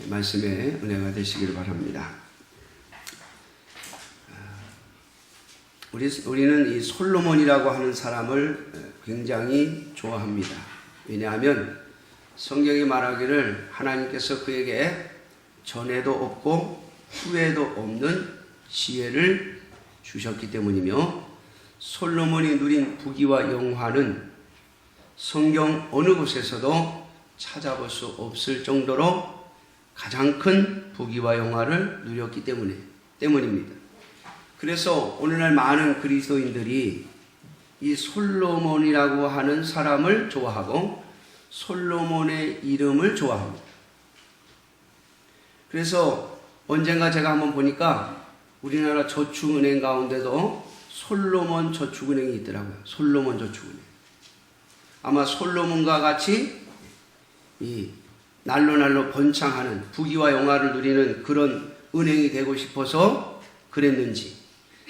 말씀의 은혜가 되시기를 바랍니다. 우리는 이 솔로몬이라고 하는 사람을 굉장히 좋아합니다. 왜냐하면 성경이 말하기를 하나님께서 그에게 전에도 없고 후에도 없는 지혜를 주셨기 때문이며, 솔로몬이 누린 부귀와 영화는 성경 어느 곳에서도 찾아볼 수 없을 정도로 가장 큰 부귀와 영화를 누렸기 때문입니다. 그래서 오늘날 많은 그리스도인들이 이 솔로몬이라고 하는 사람을 좋아하고 솔로몬의 이름을 좋아합니다. 그래서 언젠가 제가 한번 보니까 우리나라 저축은행 가운데도 솔로몬 저축은행이 있더라고요. 솔로몬 저축은행. 아마 솔로몬과 같이 이 날로 번창하는 부귀와 영화를 누리는 그런 은행이 되고 싶어서 그랬는지,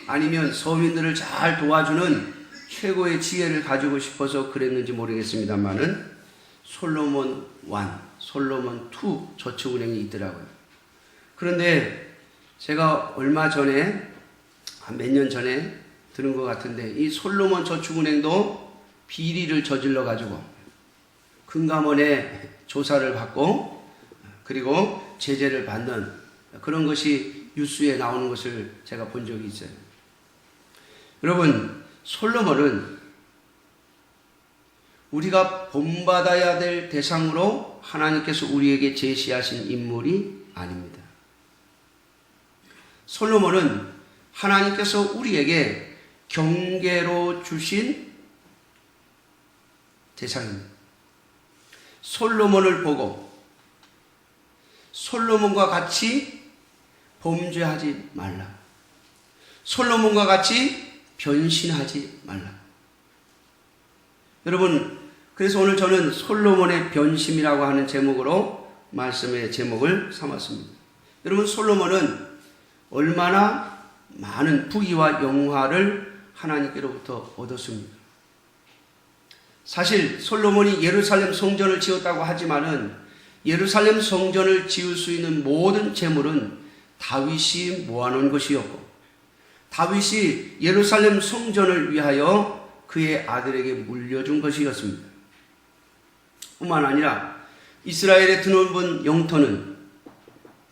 아니면 서민들을 잘 도와주는 최고의 지혜를 가지고 싶어서 그랬는지 모르겠습니다만은 솔로몬 1, 솔로몬 2 저축은행이 있더라고요. 그런데 제가 얼마 전에, 한 몇 년 전에 들은 것 같은데, 이 솔로몬 저축은행도 비리를 저질러 가지고 금감원에 조사를 받고 그리고 제재를 받는 그런 것이 뉴스에 나오는 것을 제가 본 적이 있어요. 여러분, 솔로몬은 우리가 본받아야 될 대상으로 하나님께서 우리에게 제시하신 인물이 아닙니다. 솔로몬은 하나님께서 우리에게 경계로 주신 대상입니다. 솔로몬을 보고 솔로몬과 같이 범죄하지 말라, 솔로몬과 같이 변신하지 말라. 여러분, 그래서 오늘 저는 솔로몬의 변심이라고 하는 제목으로 말씀의 제목을 삼았습니다. 여러분, 솔로몬은 얼마나 많은 부귀와 영화를 하나님께로부터 얻었습니다. 사실 솔로몬이 예루살렘 성전을 지었다고 하지만은 예루살렘 성전을 지을 수 있는 모든 재물은 다윗이 모아놓은 것이었고, 다윗이 예루살렘 성전을 위하여 그의 아들에게 물려준 것이었습니다. 뿐만 아니라 이스라엘의 드넓은 영토는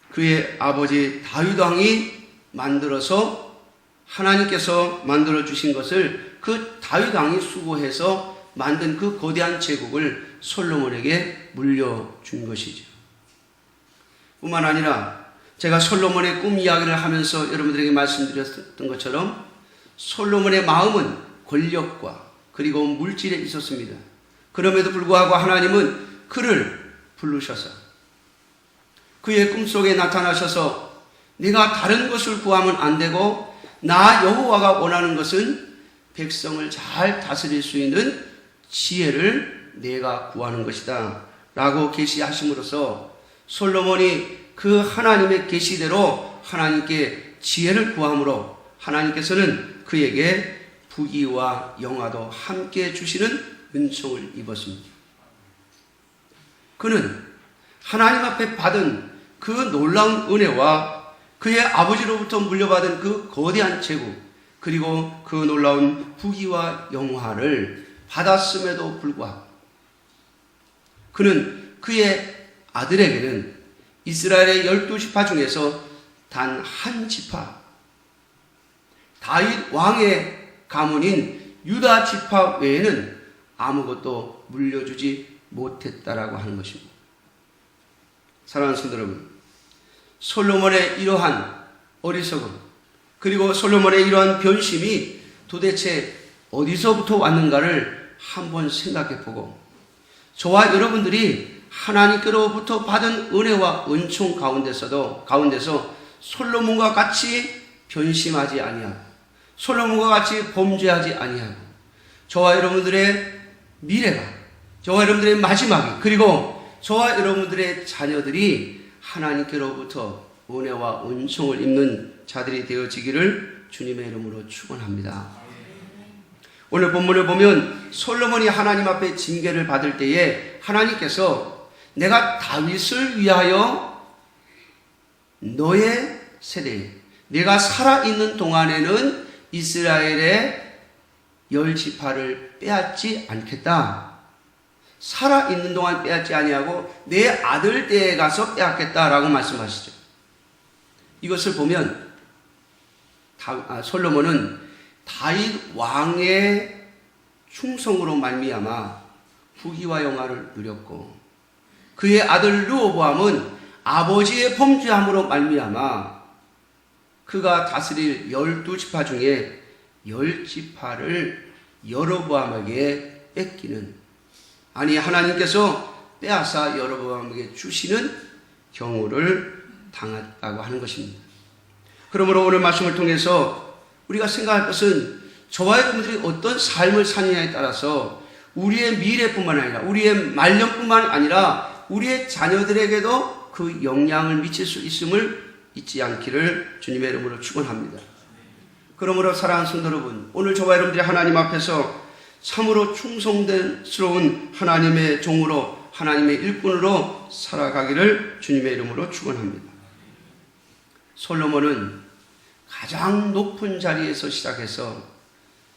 그의 아버지 다윗 왕이 만들어서, 하나님께서 만들어 주신 것을 그 다윗 왕이 수고해서 만든 그 거대한 제국을 솔로몬에게 물려준 것이죠. 뿐만 아니라 제가 솔로몬의 꿈 이야기를 하면서 여러분들에게 말씀드렸던 것처럼 솔로몬의 마음은 권력과 그리고 물질에 있었습니다. 그럼에도 불구하고 하나님은 그를 부르셔서 그의 꿈속에 나타나셔서 네가 다른 것을 구하면 안 되고 나 여호와가 원하는 것은 백성을 잘 다스릴 수 있는 지혜를 내가 구하는 것이다 라고 계시하심으로써 솔로몬이 그 하나님의 계시대로 하나님께 지혜를 구함으로 하나님께서는 그에게 부귀와 영화도 함께 주시는 은총을 입었습니다. 그는 하나님 앞에 받은 그 놀라운 은혜와 그의 아버지로부터 물려받은 그 거대한 제국, 그리고 그 놀라운 부귀와 영화를 받았음에도 불구하고 그는 그의 아들에게는 이스라엘의 12지파 중에서 단 한 지파, 다윗 왕의 가문인 유다 지파 외에는 아무것도 물려주지 못했다라고 하는 것입니다. 사랑하는 성도 여러분, 솔로몬의 이러한 어리석음, 그리고 솔로몬의 이러한 변심이 도대체 어디서부터 왔는가를 한번 생각해보고, 저와 여러분들이 하나님께로부터 받은 은혜와 은총 가운데서 솔로몬과 같이 변심하지 아니하고 솔로몬과 같이 범죄하지 아니하고 저와 여러분들의 미래가, 저와 여러분들의 마지막이, 그리고 저와 여러분들의 자녀들이 하나님께로부터 은혜와 은총을 입는 자들이 되어지기를 주님의 이름으로 축원합니다. 오늘 본문을 보면 솔로몬이 하나님 앞에 징계를 받을 때에 하나님께서 내가 다윗을 위하여 너의 세대에 내가 살아있는 동안에는 이스라엘의 10지파를 빼앗지 않겠다. 살아있는 동안 빼앗지 아니하고 내 아들 때에 가서 빼앗겠다라고 말씀하시죠. 이것을 보면 솔로몬은 다윗 왕의 충성으로 말미암아 부귀와 영화를 누렸고, 그의 아들 르호보암은 아버지의 범죄함으로 말미암아 그가 다스릴 12지파 중에 10지파를 여로보암에게 뺏기는, 아니 하나님께서 빼앗아 여로보암에게 주시는 경우를 당했다고 하는 것입니다. 그러므로 오늘 말씀을 통해서 우리가 생각할 것은 저와 여러분들이 어떤 삶을 사느냐에 따라서 우리의 미래뿐만 아니라 우리의 말년뿐만 아니라 우리의 자녀들에게도 그 영향을 미칠 수 있음을 잊지 않기를 주님의 이름으로 축원합니다. 그러므로 사랑하는 성도 여러분, 오늘 저와 여러분들이 하나님 앞에서 참으로 충성스러운 하나님의 종으로, 하나님의 일꾼으로 살아가기를 주님의 이름으로 축원합니다. 솔로몬은 가장 높은 자리에서 시작해서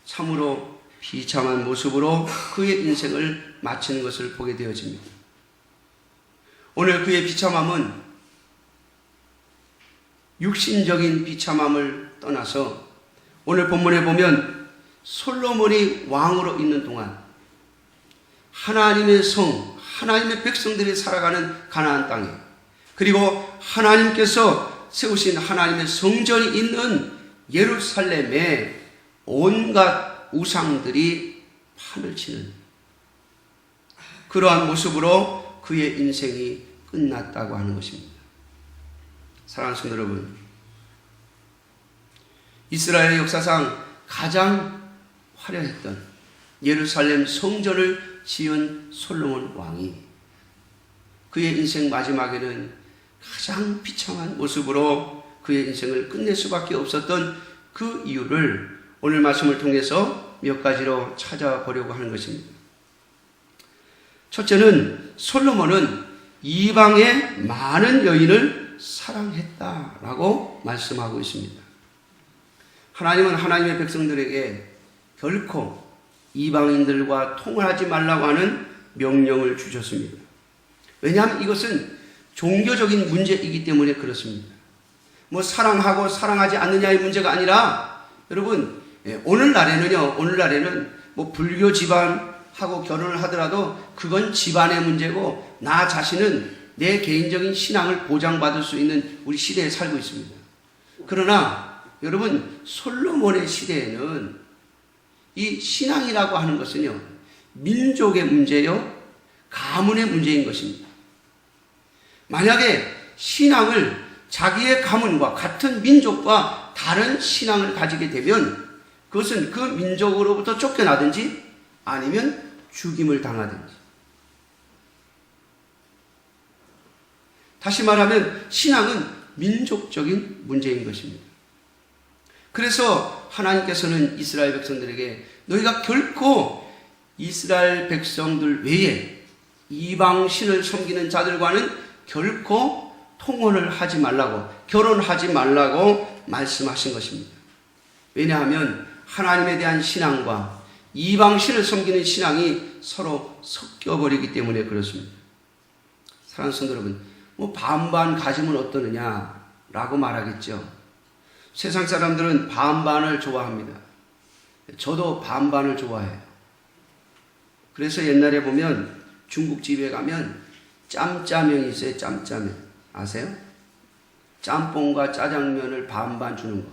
참으로 비참한 모습으로 그의 인생을 마치는 것을 보게 되어집니다. 오늘 그의 비참함은 육신적인 비참함을 떠나서 오늘 본문에 보면 솔로몬이 왕으로 있는 동안 하나님의 성, 하나님의 백성들이 살아가는 가나안 땅에, 그리고 하나님께서 세우신 하나님의 성전이 있는 예루살렘에 온갖 우상들이 판을 치는 그러한 모습으로 그의 인생이 끝났다고 하는 것입니다. 사랑하는 성도 여러분, 이스라엘의 역사상 가장 화려했던 예루살렘 성전을 지은 솔로몬 왕이 그의 인생 마지막에는 가장 비참한 모습으로 그의 인생을 끝낼 수밖에 없었던 그 이유를 오늘 말씀을 통해서 몇 가지로 찾아보려고 하는 것입니다. 첫째는 솔로몬은 이방의 많은 여인을 사랑했다라고 말씀하고 있습니다. 하나님은 하나님의 백성들에게 결코 이방인들과 통화하지 말라고 하는 명령을 주셨습니다. 왜냐하면 이것은 종교적인 문제이기 때문에 그렇습니다. 뭐 사랑하고 사랑하지 않느냐의 문제가 아니라, 여러분, 오늘날에는 뭐 불교 집안하고 결혼을 하더라도 그건 집안의 문제고, 나 자신은 내 개인적인 신앙을 보장받을 수 있는 우리 시대에 살고 있습니다. 그러나 여러분, 솔로몬의 시대에는 이 신앙이라고 하는 것은요, 민족의 문제요, 가문의 문제인 것입니다. 만약에 신앙을 자기의 가문과 같은 민족과 다른 신앙을 가지게 되면 그것은 그 민족으로부터 쫓겨나든지 아니면 죽임을 당하든지. 다시 말하면 신앙은 민족적인 문제인 것입니다. 그래서 하나님께서는 이스라엘 백성들에게 너희가 결코 이스라엘 백성들 외에 이방신을 섬기는 자들과는 결코 통혼을 하지 말라고, 결혼하지 말라고 말씀하신 것입니다. 왜냐하면 하나님에 대한 신앙과 이방신을 섬기는 신앙이 서로 섞여버리기 때문에 그렇습니다. 사랑하는 성도 여러분, 뭐 반반 가지면 어떠느냐라고 말하겠죠. 세상 사람들은 반반을 좋아합니다. 저도 반반을 좋아해요. 그래서 옛날에 보면 중국집에 가면 짬짜면이 있어요. 짬짜면. 아세요? 짬뽕과 짜장면을 반반 주는 거.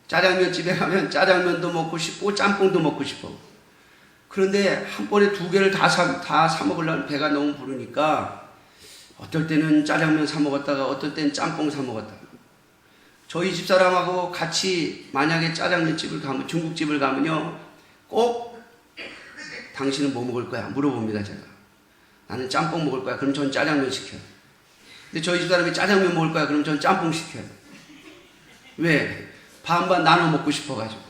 짜장면 집에 가면 짜장면도 먹고 싶고 짬뽕도 먹고 싶어. 그런데 한 번에 두 개를 다 사 먹으려면 배가 너무 부르니까 어떨 때는 짜장면 사 먹었다가 어떨 때는 짬뽕 사 먹었다가. 저희 집사람하고 같이 만약에 짜장면집을 가면, 중국집을 가면요, 꼭 당신은 뭐 먹을 거야? 물어봅니다, 제가. 나는 짬뽕 먹을 거야. 그럼 전 짜장면 시켜요. 근데 저희 집사람이 짜장면 먹을 거야. 그럼 전 짬뽕 시켜요. 왜? 반반 나눠 먹고 싶어가지고.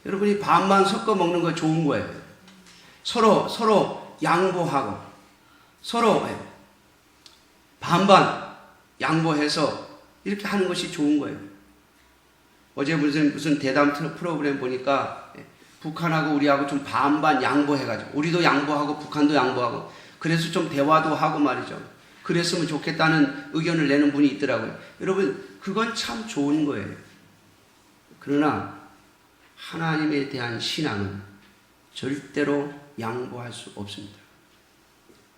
여러분이 반반 섞어 먹는 거 좋은 거예요. 서로 양보하고, 서로 반반 양보해서 이렇게 하는 것이 좋은 거예요. 어제 무슨 대담 프로그램 보니까 북한하고 우리하고 좀 반반 양보해가지고 우리도 양보하고 북한도 양보하고 그래서 좀 대화도 하고 말이죠. 그랬으면 좋겠다는 의견을 내는 분이 있더라고요. 여러분, 그건 참 좋은 거예요. 그러나 하나님에 대한 신앙은 절대로 양보할 수 없습니다.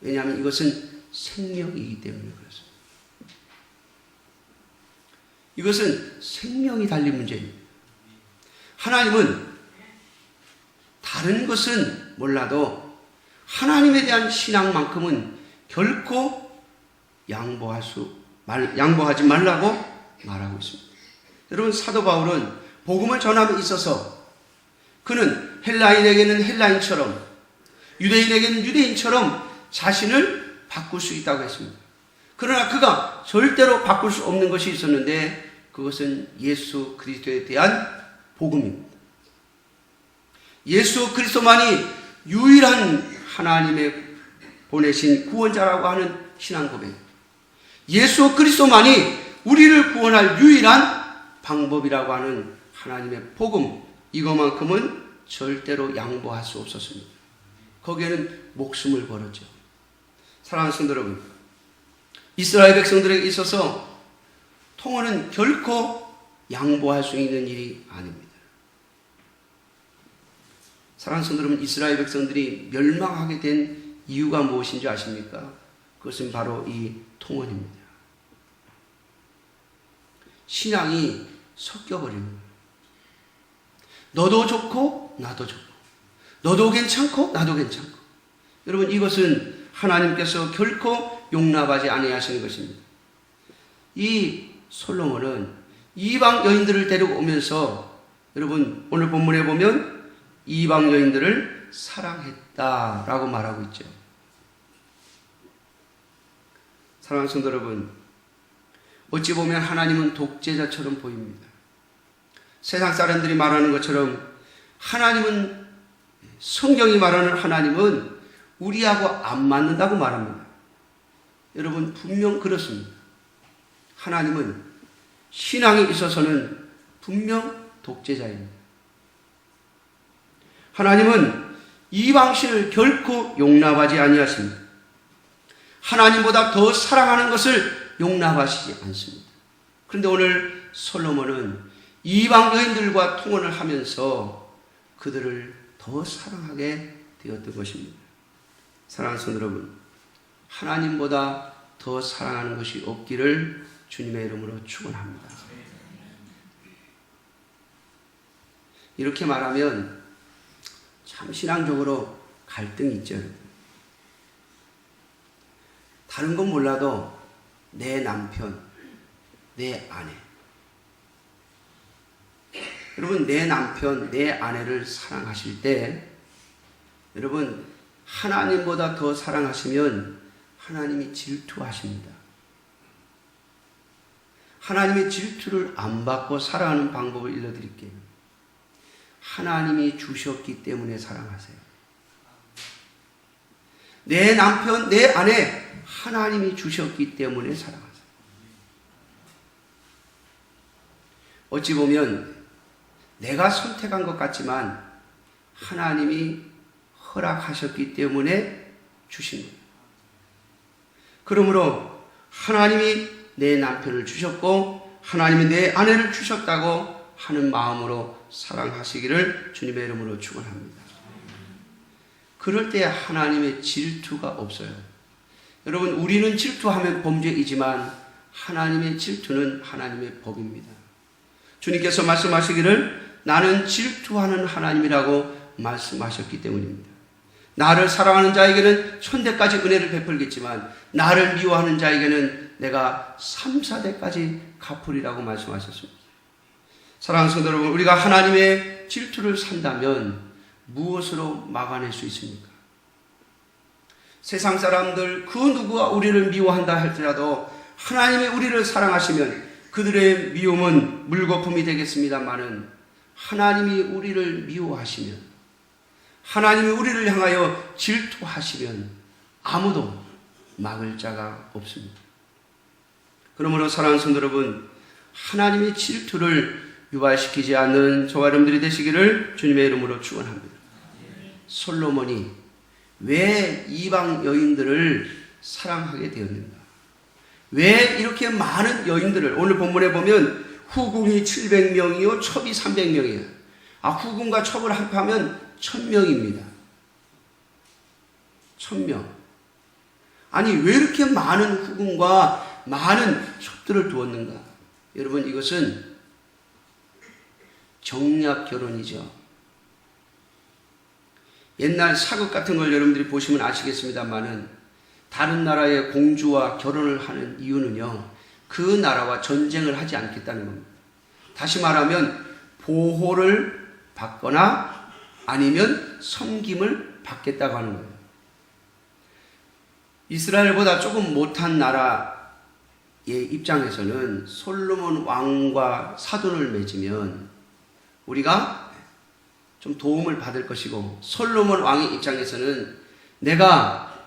왜냐하면 이것은 생명이기 때문에 그렇습니다. 이것은 생명이 달린 문제입니다. 하나님은 다른 것은 몰라도 하나님에 대한 신앙만큼은 결코 양보하지 말라고 말하고 있습니다. 여러분, 사도 바울은 복음을 전함에 있어서 그는 헬라인에게는 헬라인처럼 유대인에게는 유대인처럼 자신을 바꿀 수 있다고 했습니다. 그러나 그가 절대로 바꿀 수 없는 것이 있었는데 그것은 예수 그리스도에 대한 복음입니다. 예수 그리스도만이 유일한 하나님의 보내신 구원자라고 하는 신앙 고백. 예수 그리스도만이 우리를 구원할 유일한 방법이라고 하는 하나님의 복음. 이것만큼은 절대로 양보할 수 없었습니다. 거기에는 목숨을 걸었죠. 사랑하는 성도 여러분, 이스라엘 백성들에게 있어서 통혼은 결코 양보할 수 있는 일이 아닙니다. 사랑하는 성도 여러분, 이스라엘 백성들이 멸망하게 된 이유가 무엇인지 아십니까? 그것은 바로 이 통혼입니다. 신앙이 섞여버리는 거예요. 너도 좋고 나도 좋고 너도 괜찮고 나도 괜찮고. 여러분, 이것은 하나님께서 결코 용납하지 아니하시는 것입니다. 이 솔로몬은 이방 여인들을 데리고 오면서 여러분 오늘 본문에 보면 이방 여인들을 사랑했다라고 말하고 있죠. 사랑하는 성도 여러분, 어찌 보면 하나님은 독재자처럼 보입니다. 세상 사람들이 말하는 것처럼 하나님은, 성경이 말하는 하나님은 우리하고 안 맞는다고 말합니다. 여러분, 분명 그렇습니다. 하나님은 신앙에 있어서는 분명 독재자입니다. 하나님은 이방신을 결코 용납하지 아니하십니다. 하나님보다 더 사랑하는 것을 용납하시지 않습니다. 그런데 오늘 솔로몬은 이방 여인들과 통혼을 하면서 그들을 더 사랑하게 되었던 것입니다. 사랑하는 성도 여러분, 하나님보다 더 사랑하는 것이 없기를 주님의 이름으로 축원합니다. 이렇게 말하면 참 신앙적으로 갈등이 있죠. 다른 건 몰라도 내 남편, 내 아내. 여러분, 내 남편, 내 아내를 사랑하실 때 여러분, 하나님보다 더 사랑하시면 하나님이 질투하십니다. 하나님의 질투를 안 받고 사랑하는 방법을 알려드릴게요. 하나님이 주셨기 때문에 사랑하세요. 내 남편, 내 아내 하나님이 주셨기 때문에 사랑하세요. 어찌 보면 내가 선택한 것 같지만 하나님이 허락하셨기 때문에 주신 거예요. 그러므로 하나님이 내 남편을 주셨고 하나님이 내 아내를 주셨다고 하는 마음으로 사랑하시기를 주님의 이름으로 축원합니다. 그럴 때 하나님의 질투가 없어요. 여러분, 우리는 질투하면 범죄이지만 하나님의 질투는 하나님의 법입니다. 주님께서 말씀하시기를 나는 질투하는 하나님이라고 말씀하셨기 때문입니다. 나를 사랑하는 자에게는 천대까지 은혜를 베풀겠지만 나를 미워하는 자에게는 내가 3, 4대까지 갚으리라고 말씀하셨습니다. 사랑하는 성도 여러분, 우리가 하나님의 질투를 산다면 무엇으로 막아낼 수 있습니까? 세상 사람들 그 누구가 우리를 미워한다 할지라도 하나님이 우리를 사랑하시면 그들의 미움은 물거품이 되겠습니다마는 하나님이 우리를 미워하시면, 하나님이 우리를 향하여 질투하시면 아무도 막을 자가 없습니다. 그러므로 사랑하는 성도 여러분, 하나님의 질투를 유발시키지 않는 저와 여러분들이 되시기를 주님의 이름으로 축원합니다. 솔로몬이 왜 이방 여인들을 사랑하게 되었는가? 왜 이렇게 많은 여인들을, 오늘 본문에 보면 후궁이 700명이요 첩이 300명이에요. 후궁과 첩을 합하면 1000명입니다. 1000명. 아니 왜 이렇게 많은 후궁과 많은 첩들을 두었는가? 여러분, 이것은 정략 결혼이죠. 옛날 사극 같은 걸 여러분들이 보시면 아시겠습니다만은, 다른 나라의 공주와 결혼을 하는 이유는요, 그 나라와 전쟁을 하지 않겠다는 겁니다. 다시 말하면 보호를 받거나 아니면 섬김을 받겠다고 하는 거예요. 이스라엘보다 조금 못한 나라의 입장에서는 솔로몬 왕과 사돈을 맺으면 우리가 좀 도움을 받을 것이고, 솔로몬 왕의 입장에서는 내가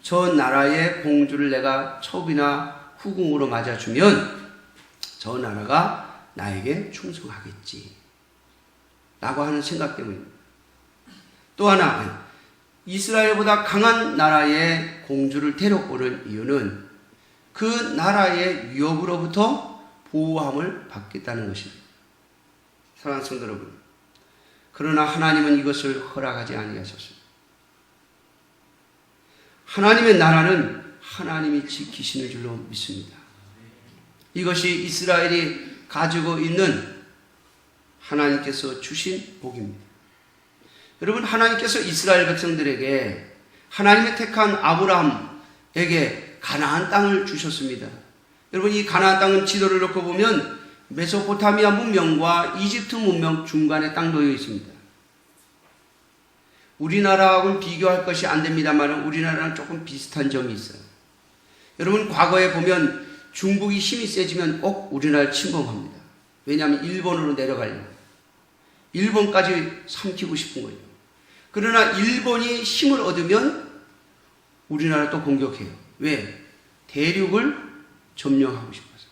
저 나라의 공주를 내가 첩이나 후궁으로 맞아주면 저 나라가 나에게 충성하겠지 라고 하는 생각 때문입니다. 또 하나, 이스라엘보다 강한 나라의 공주를 데려오는 이유는 그 나라의 위협으로부터 보호함을 받겠다는 것입니다. 사랑하는 성도 여러분, 그러나 하나님은 이것을 허락하지 아니하셨습니다. 하나님의 나라는 하나님이 지키시는 줄로 믿습니다. 이것이 이스라엘이 가지고 있는 하나님께서 주신 복입니다. 여러분, 하나님께서 이스라엘 백성들에게, 하나님의 택한 아브라함에게 가나안 땅을 주셨습니다. 여러분, 이 가나안 땅은 지도를 놓고 보면 메소포타미아 문명과 이집트 문명 중간에 딱 놓여 있습니다. 우리나라하고는 비교할 것이 안 됩니다만 우리나라랑 조금 비슷한 점이 있어요. 여러분, 과거에 보면 중국이 힘이 세지면 꼭 우리나라를 침범합니다. 왜냐하면 일본으로 내려가려고. 일본까지 삼키고 싶은 거예요. 그러나 일본이 힘을 얻으면 우리나라를 또 공격해요. 왜? 대륙을 점령하고 싶어서.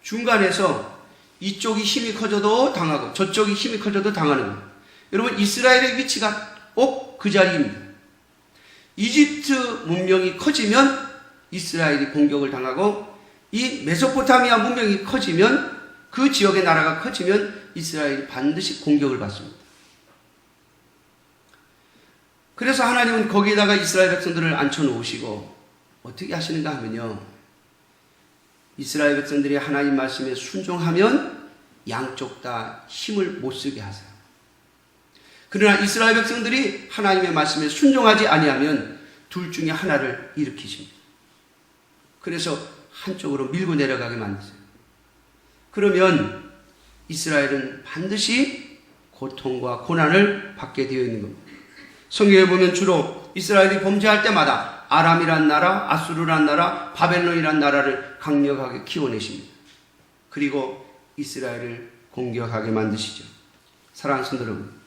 중간에서 이쪽이 힘이 커져도 당하고 저쪽이 힘이 커져도 당하는 거예요. 여러분, 이스라엘의 위치가 꼭 그 자리입니다. 이집트 문명이 커지면 이스라엘이 공격을 당하고, 이 메소포타미아 문명이 커지면, 그 지역의 나라가 커지면 이스라엘이 반드시 공격을 받습니다. 그래서 하나님은 거기에다가 이스라엘 백성들을 앉혀놓으시고 어떻게 하시는가 하면요, 이스라엘 백성들이 하나님 말씀에 순종하면 양쪽 다 힘을 못 쓰게 하세요. 그러나 이스라엘 백성들이 하나님의 말씀에 순종하지 아니하면 둘 중에 하나를 일으키십니다. 그래서 한쪽으로 밀고 내려가게 만드세요. 그러면 이스라엘은 반드시 고통과 고난을 받게 되어 있는 겁니다. 성경에 보면 주로 이스라엘이 범죄할 때마다 아람이란 나라, 아수르란 나라, 바벨론이란 나라를 강력하게 키워내십니다. 그리고 이스라엘을 공격하게 만드시죠. 사랑하는 성도 여러분,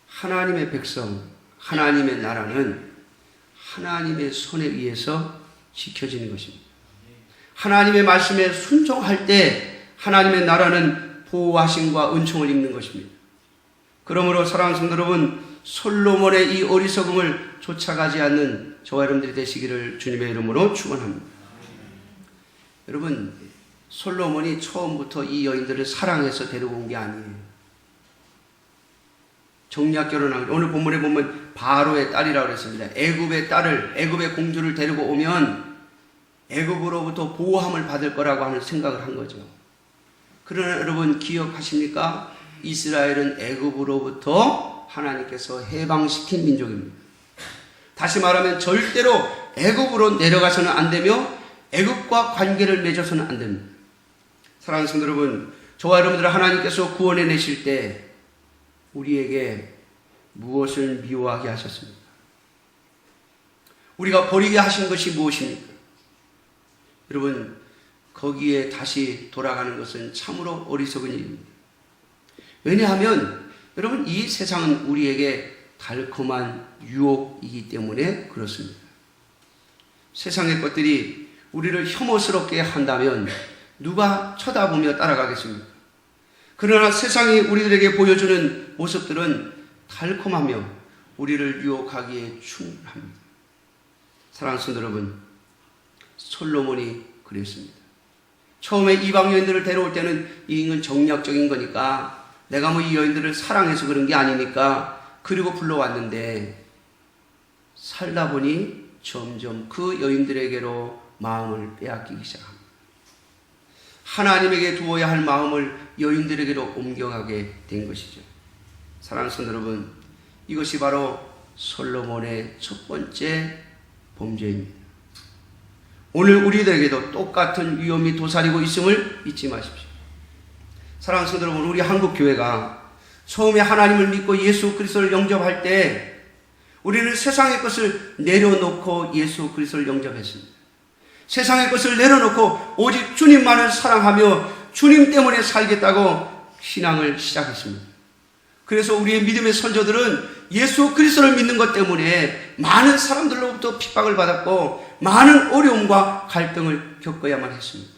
하나님의 백성, 하나님의 나라는 하나님의 손에 의해서 지켜지는 것입니다. 하나님의 말씀에 순종할 때 하나님의 나라는 보호하심과 은총을 입는 것입니다. 그러므로 사랑하는 성도 여러분, 솔로몬의 이 어리석음을 쫓아가지 않는 저와 여러분들이 되시기를 주님의 이름으로 축원합니다. 여러분, 솔로몬이 처음부터 이 여인들을 사랑해서 데리고 온 게 아니에요. 정략 결혼한, 오늘 본문에 보면 바로의 딸이라고 그랬습니다. 애굽의 딸을, 애굽의 공주를 데리고 오면 애굽으로부터 보호함을 받을 거라고 하는 생각을 한 거죠. 그러나 여러분 기억하십니까? 이스라엘은 애굽으로부터 하나님께서 해방시킨 민족입니다. 다시 말하면 절대로 애굽으로 내려가서는 안 되며 애굽과 관계를 맺어서는 안 됩니다. 사랑하는 성도 여러분, 저와 여러분들을 하나님께서 구원해 내실 때 우리에게 무엇을 미워하게 하셨습니까? 우리가 버리게 하신 것이 무엇입니까? 여러분, 거기에 다시 돌아가는 것은 참으로 어리석은 일입니다. 왜냐하면 여러분, 이 세상은 우리에게 달콤한 유혹이기 때문에 그렇습니다. 세상의 것들이 우리를 혐오스럽게 한다면 누가 쳐다보며 따라가겠습니까? 그러나 세상이 우리들에게 보여주는 모습들은 달콤하며 우리를 유혹하기에 충분합니다. 사랑하는 성도 여러분, 솔로몬이 그랬습니다. 처음에 이방 여인들을 데려올 때는 이건 정략적인 거니까 내가 뭐 이 여인들을 사랑해서 그런 게 아니니까 그리고 불러왔는데 살다 보니 점점 그 여인들에게로 마음을 빼앗기기 시작합니다. 하나님에게 두어야 할 마음을 여인들에게로 옮겨가게 된 것이죠. 사랑하는 성도 여러분, 이것이 바로 솔로몬의 첫 번째 범죄입니다. 오늘 우리들에게도 똑같은 위험이 도사리고 있음을 잊지 마십시오. 사랑하는 성도 여러분, 우리 한국교회가 처음에 하나님을 믿고 예수 그리스도를 영접할 때 우리는 세상의 것을 내려놓고 예수 그리스도를 영접했습니다. 세상의 것을 내려놓고 오직 주님만을 사랑하며 주님 때문에 살겠다고 신앙을 시작했습니다. 그래서 우리의 믿음의 선조들은 예수 그리스도를 믿는 것 때문에 많은 사람들로부터 핍박을 받았고 많은 어려움과 갈등을 겪어야만 했습니다.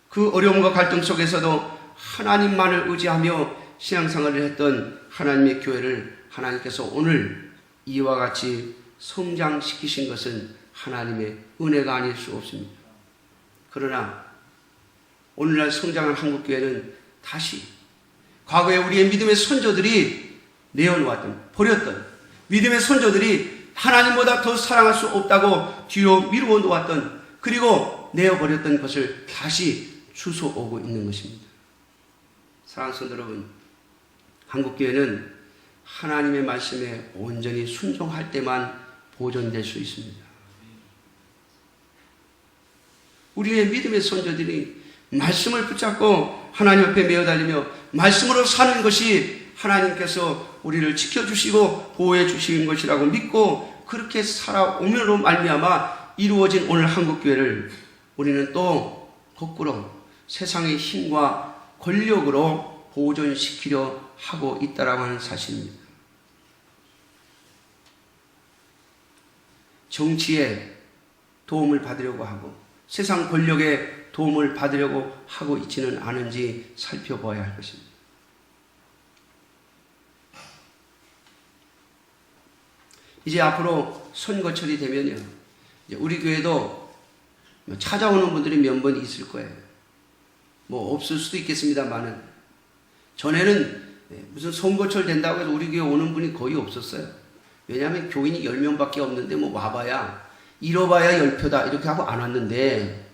그 어려움과 갈등 속에서도 하나님만을 의지하며 신앙생활을 했던 하나님의 교회를 하나님께서 오늘 이와 같이 성장시키신 것은 하나님의 은혜가 아닐 수 없습니다. 그러나 오늘날 성장한 한국교회는 다시 과거에 우리의 믿음의 선조들이 내어놓았던, 버렸던, 믿음의 선조들이 하나님보다 더 사랑할 수 없다고 뒤로 미루어 놓았던, 그리고 내어버렸던 것을 다시 주워오고 있는 것입니다. 사랑하는 성도 여러분, 한국교회는 하나님의 말씀에 온전히 순종할 때만 보존될 수 있습니다. 우리의 믿음의 선조들이 말씀을 붙잡고 하나님 앞에 매어달리며 말씀으로 사는 것이 하나님께서 우리를 지켜주시고 보호해 주시는 것이라고 믿고 그렇게 살아오므로 말미암아 이루어진 오늘 한국교회를 우리는 또 거꾸로 세상의 힘과 권력으로 보존시키려 하고 있다라고 하는 사실입니다. 정치에 도움을 받으려고 하고 세상 권력의 도움을 받으려고 하고 있지는 않은지 살펴봐야 할 것입니다. 이제 앞으로 선거철이 되면요, 이제 우리 교회도 찾아오는 분들이 몇 번 있을 거예요. 뭐 없을 수도 있겠습니다만은 전에는 무슨 선거철 된다고 해서 우리 교회 오는 분이 거의 없었어요. 왜냐하면 교인이 10명밖에 없는데 뭐 와봐야 잃어봐야 10표다 이렇게 하고 안 왔는데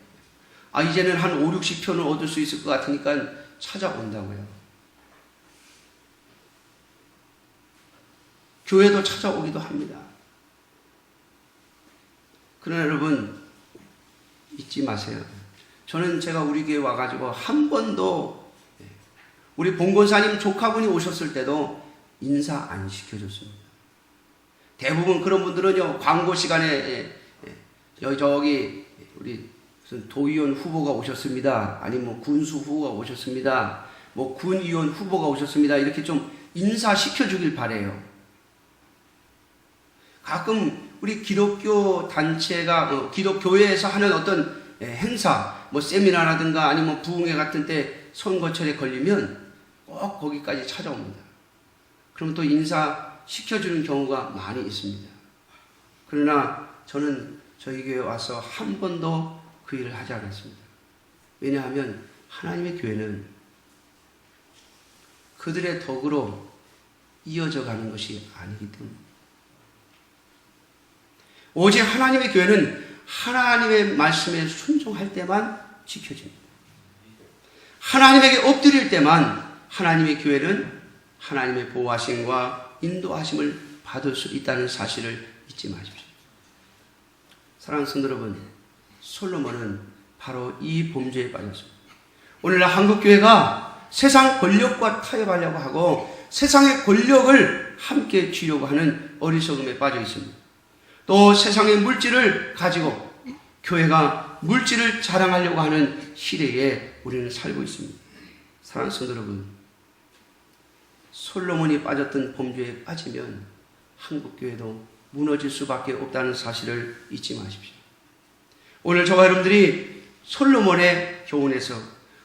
이제는 한 5, 60표는 얻을 수 있을 것 같으니까 찾아온다고요. 교회도 찾아오기도 합니다. 그러나 여러분 잊지 마세요. 저는 제가 우리 교회 와가지고 한 번도 우리 봉건사님 조카분이 오셨을 때도 인사 안 시켜줬습니다. 대부분 그런 분들은요, 광고 시간에 저기 우리 무슨 도의원 후보가 오셨습니다. 아니면 뭐 군수 후보가 오셨습니다. 뭐 군의원 후보가 오셨습니다. 이렇게 좀 인사시켜주길 바래요. 가끔 우리 기독교 단체가 기독교회에서 하는 어떤 행사, 뭐 세미나라든가 아니면 부흥회 같은 때 선거철에 걸리면 꼭 거기까지 찾아옵니다. 그럼 또 인사시켜주는 경우가 많이 있습니다. 그러나 저는 저희 교회에 와서 한 번도 그 일을 하지 않았습니다. 왜냐하면 하나님의 교회는 그들의 덕으로 이어져 가는 것이 아니기 때문입니다. 오직 하나님의 교회는 하나님의 말씀에 순종할 때만 지켜집니다. 하나님에게 엎드릴 때만 하나님의 교회는 하나님의 보호하심과 인도하심을 받을 수 있다는 사실을 잊지 마십시오. 사랑하는 성도 여러분, 솔로몬은 바로 이 범죄에 빠졌습니다. 오늘날 한국교회가 세상 권력과 타협하려고 하고 세상의 권력을 함께 쥐려고 하는 어리석음에 빠져 있습니다. 또 세상의 물질을 가지고 교회가 물질을 자랑하려고 하는 시대에 우리는 살고 있습니다. 사랑하는 성도 여러분, 솔로몬이 빠졌던 범죄에 빠지면 한국교회도 무너질 수밖에 없다는 사실을 잊지 마십시오. 오늘 저와 여러분들이 솔로몬의 교훈에서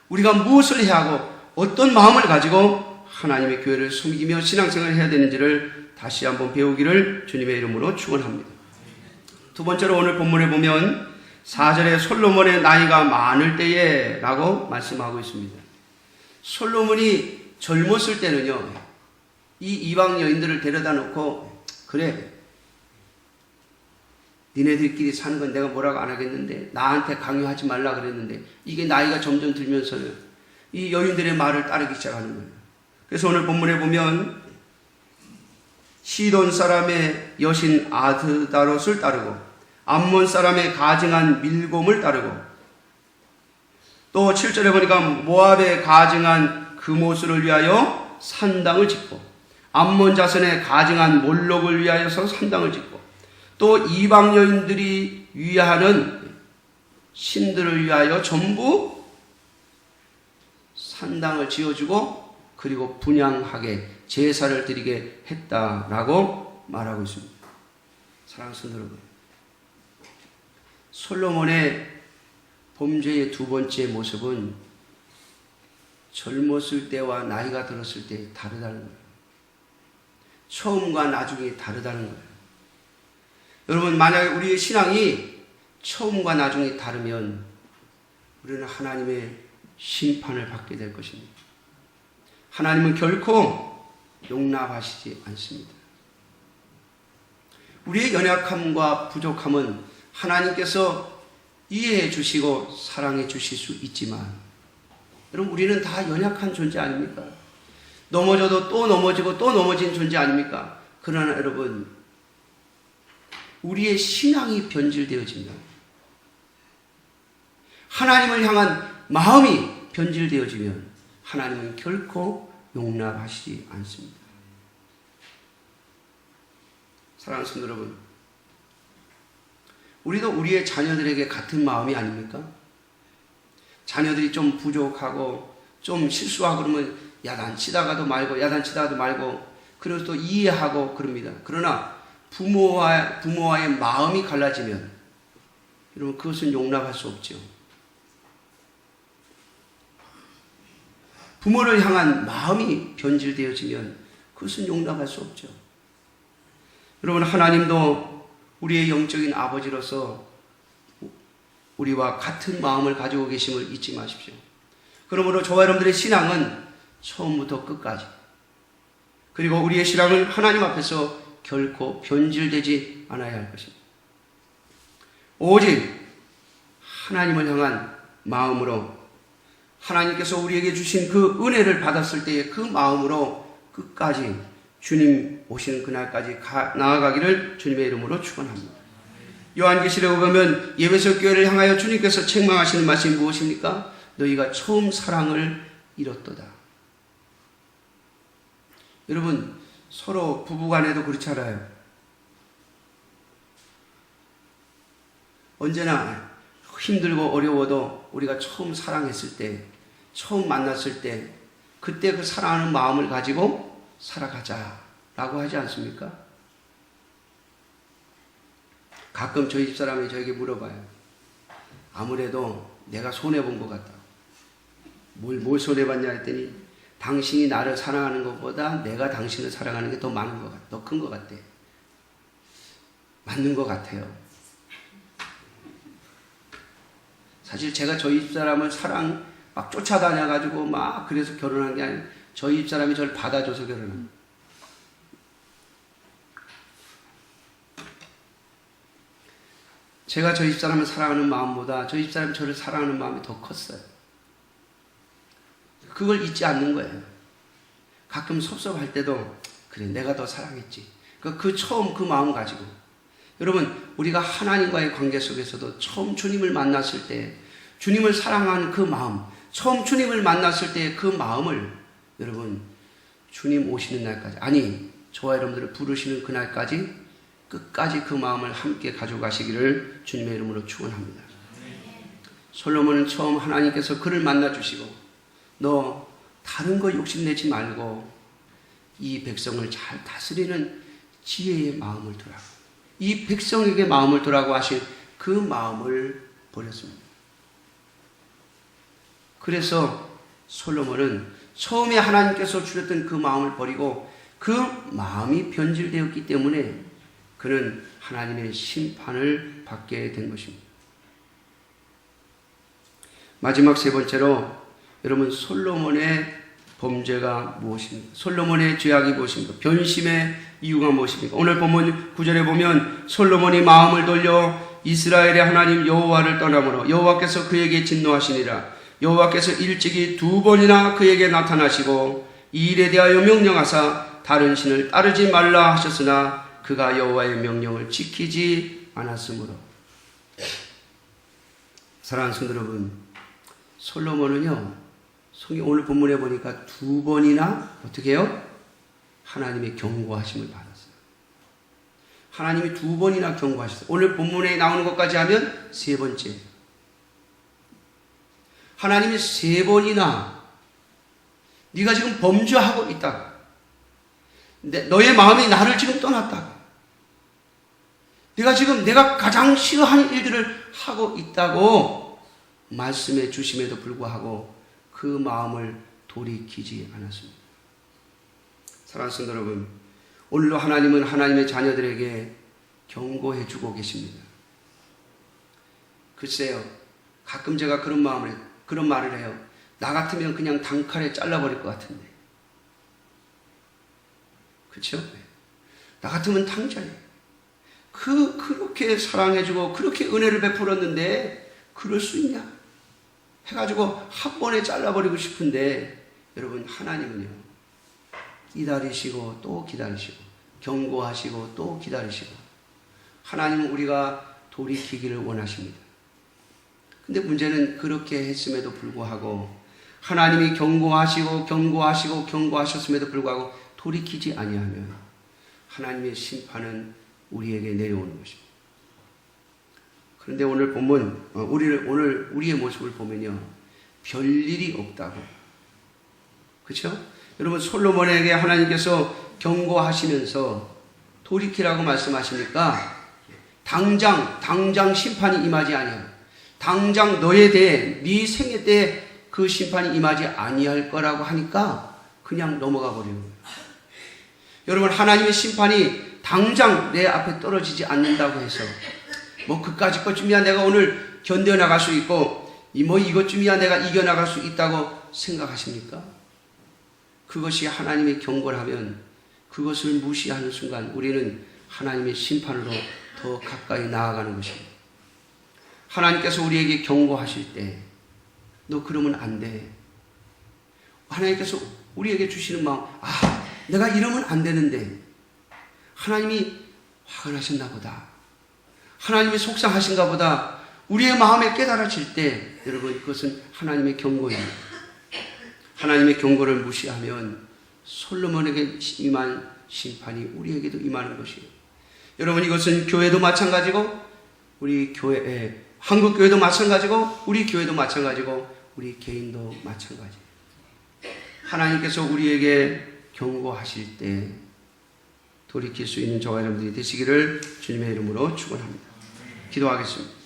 우리가 무엇을 해야 하고 어떤 마음을 가지고 하나님의 교회를 섬기며 신앙생활을 해야 되는지를 다시 한번 배우기를 주님의 이름으로 축원합니다. 두 번째로 오늘 본문에 보면 4절에 솔로몬의 나이가 많을 때에 라고 말씀하고 있습니다. 솔로몬이 젊었을 때는요, 이 이방 여인들을 데려다 놓고, 그래, 니네들끼리 사는 건 내가 뭐라고 안 하겠는데, 나한테 강요하지 말라 그랬는데, 이게 나이가 점점 들면서는 이 여인들의 말을 따르기 시작하는 거예요. 그래서 오늘 본문에 보면 시돈 사람의 여신 아드다롯을 따르고 암몬 사람의 가증한 밀곰을 따르고 또 7절에 보니까 모압에 가증한 그모스를 위하여 산당을 짓고 암몬 자손의 가증한 몰록을 위하여서 산당을 짓고 또 이방 여인들이 위하는 신들을 위하여 전부 산당을 지어주고 그리고 분향하게 제사를 드리게 했다라고 말하고 있습니다. 사랑하는 성도 여러분, 솔로몬의 범죄의 두 번째 모습은 젊었을 때와 나이가 들었을 때 다르다는 거예요. 처음과 나중에 다르다는 거예요. 여러분, 만약에 우리의 신앙이 처음과 나중에 다르면 우리는 하나님의 심판을 받게 될 것입니다. 하나님은 결코 용납하시지 않습니다. 우리의 연약함과 부족함은 하나님께서 이해해 주시고 사랑해 주실 수 있지만, 여러분, 우리는 다 연약한 존재 아닙니까? 넘어져도 또 넘어지고 또 넘어진 존재 아닙니까? 그러나 여러분, 우리의 신앙이 변질되어지면, 하나님을 향한 마음이 변질되어지면 하나님은 결코 용납하시지 않습니다. 사랑하는 성도 여러분, 우리도 우리의 자녀들에게 같은 마음이 아닙니까? 자녀들이 좀 부족하고 좀 실수하고 그러면 야단치다가도 말고 그래서 또 이해하고 그럽니다. 그러나 부모와의 마음이 갈라지면 여러분, 그것은 용납할 수 없죠. 부모를 향한 마음이 변질되어지면 그것은 용납할 수 없죠. 여러분, 하나님도 우리의 영적인 아버지로서 우리와 같은 마음을 가지고 계심을 잊지 마십시오. 그러므로 저와 여러분들의 신앙은 처음부터 끝까지, 그리고 우리의 신앙은 하나님 앞에서 결코 변질되지 않아야 할 것입니다. 오직 하나님을 향한 마음으로, 하나님께서 우리에게 주신 그 은혜를 받았을 때의 그 마음으로 끝까지 주님 오시는 그날까지 나아가기를 주님의 이름으로 축원합니다. 요한계시록에 보면 예배석 교회를 향하여 주님께서 책망하시는 말씀이 무엇입니까? 너희가 처음 사랑을 잃었도다. 여러분, 서로 부부간에도 그렇지 않아요? 언제나 힘들고 어려워도 우리가 처음 사랑했을 때, 처음 만났을 때, 그때 그 사랑하는 마음을 가지고 살아가자라고 하지 않습니까? 가끔 저희 집사람이 저에게 물어봐요. 아무래도 내가 손해본 것 같다. 뭘 손해봤냐 했더니 당신이 나를 사랑하는 것보다 내가 당신을 사랑하는 게 더 많은 것 같아. 더 큰 것 같대. 맞는 것 같아요. 사실 제가 저희 집사람을 사랑 막 쫓아다녀가지고 막 그래서 결혼한 게 아니라 저희 집사람이 저를 받아줘서 결혼한. 제가 저희 집사람을 사랑하는 마음보다 저희 집사람이 저를 사랑하는 마음이 더 컸어요. 그걸 잊지 않는 거예요. 가끔 섭섭할 때도 그래, 내가 더 사랑했지. 그 처음 그 마음 가지고. 여러분, 우리가 하나님과의 관계 속에서도 처음 주님을 만났을 때 주님을 사랑하는 그 마음, 처음 주님을 만났을 때의 그 마음을 여러분, 주님 오시는 날까지, 아니 저와 여러분들을 부르시는 그날까지 끝까지 그 마음을 함께 가져가시기를 주님의 이름으로 축원합니다. 솔로몬은 처음 하나님께서 그를 만나주시고, 너 다른 거 욕심내지 말고 이 백성을 잘 다스리는 지혜의 마음을 두라고. 이 백성에게 마음을 두라고 하신 그 마음을 버렸습니다. 그래서 솔로몬은 처음에 하나님께서 주셨던 그 마음을 버리고 그 마음이 변질되었기 때문에 그는 하나님의 심판을 받게 된 것입니다. 마지막 세 번째로 여러분, 솔로몬의 범죄가 무엇입니까? 솔로몬의 죄악이 무엇입니까? 변심의 이유가 무엇입니까? 오늘 본문 9절에 보면 솔로몬이 마음을 돌려 이스라엘의 하나님 여호와를 떠나므로 여호와께서 그에게 진노하시니라. 여호와께서 일찍이 2번이나 그에게 나타나시고 이 일에 대하여 명령하사 다른 신을 따르지 말라 하셨으나 그가 여호와의 명령을 지키지 않았으므로. 사랑하는 성도 여러분, 솔로몬은요, 오늘 본문에 보니까 2번이나 어떻게 해요? 하나님의 경고하심을 받았어요. 하나님이 2번이나 경고하셨어요. 오늘 본문에 나오는 것까지 하면 3번째. 하나님이 3번이나 네가 지금 범죄하고 있다. 너의 마음이 나를 지금 떠났다. 내가 가장 싫어하는 일들을 하고 있다고 말씀해 주심에도 불구하고 그 마음을 돌이키지 않았습니다. 사랑하는 성도 여러분, 오늘도 하나님은 하나님의 자녀들에게 경고해 주고 계십니다. 글쎄요, 가끔 제가 그런 말을 해요. 나 같으면 그냥 단칼에 잘라버릴 것 같은데. 그렇죠? 나 같으면 당장에 그렇게 사랑해주고 그렇게 은혜를 베풀었는데 그럴 수 있냐? 해가지고 한 번에 잘라버리고 싶은데, 여러분, 하나님은요, 기다리시고 또 기다리시고 경고하시고 또 기다리시고, 하나님은 우리가 돌이키기를 원하십니다. 근데 문제는 그렇게 했음에도 불구하고 하나님이 경고하셨음에도 불구하고 돌이키지 아니하면 하나님의 심판은 우리에게 내려오는 것입니다. 그런데 오늘 본문, 오늘 우리의 모습을 보면요, 별일이 없다고. 그렇죠? 여러분, 솔로몬에게 하나님께서 경고하시면서 돌이키라고 말씀하시니까 당장 심판이 임하지 아니하고, 당장 너에 대해 네 생애 때 그 심판이 임하지 아니할 거라고 하니까 그냥 넘어가 버리는 거예요. 여러분, 하나님의 심판이 당장 내 앞에 떨어지지 않는다고 해서 그까짓 것쯤이야 내가 오늘 견뎌나갈 수 있고 이것쯤이야 내가 이겨나갈 수 있다고 생각하십니까? 그것이 하나님의 경고를 하면 그것을 무시하는 순간 우리는 하나님의 심판으로 더 가까이 나아가는 것입니다. 하나님께서 우리에게 경고하실 때 너 그러면 안 돼. 하나님께서 우리에게 주시는 마음, 내가 이러면 안 되는데 하나님이 화가 나셨나 보다, 하나님이 속상하신가 보다, 우리의 마음에 깨달아질 때, 여러분, 그것은 하나님의 경고입니다. 하나님의 경고를 무시하면 솔로몬에게 임한 심판이 우리에게도 임하는 것이에요. 여러분, 이것은 교회도 마찬가지고 우리 교회, 한국 교회도 마찬가지고 우리 교회도 마찬가지고 우리 개인도 마찬가지예요. 하나님께서 우리에게 경고하실 때 돌이킬 수 있는 저와 여러분들이 되시기를 주님의 이름으로 축원합니다. 기도하겠습니다.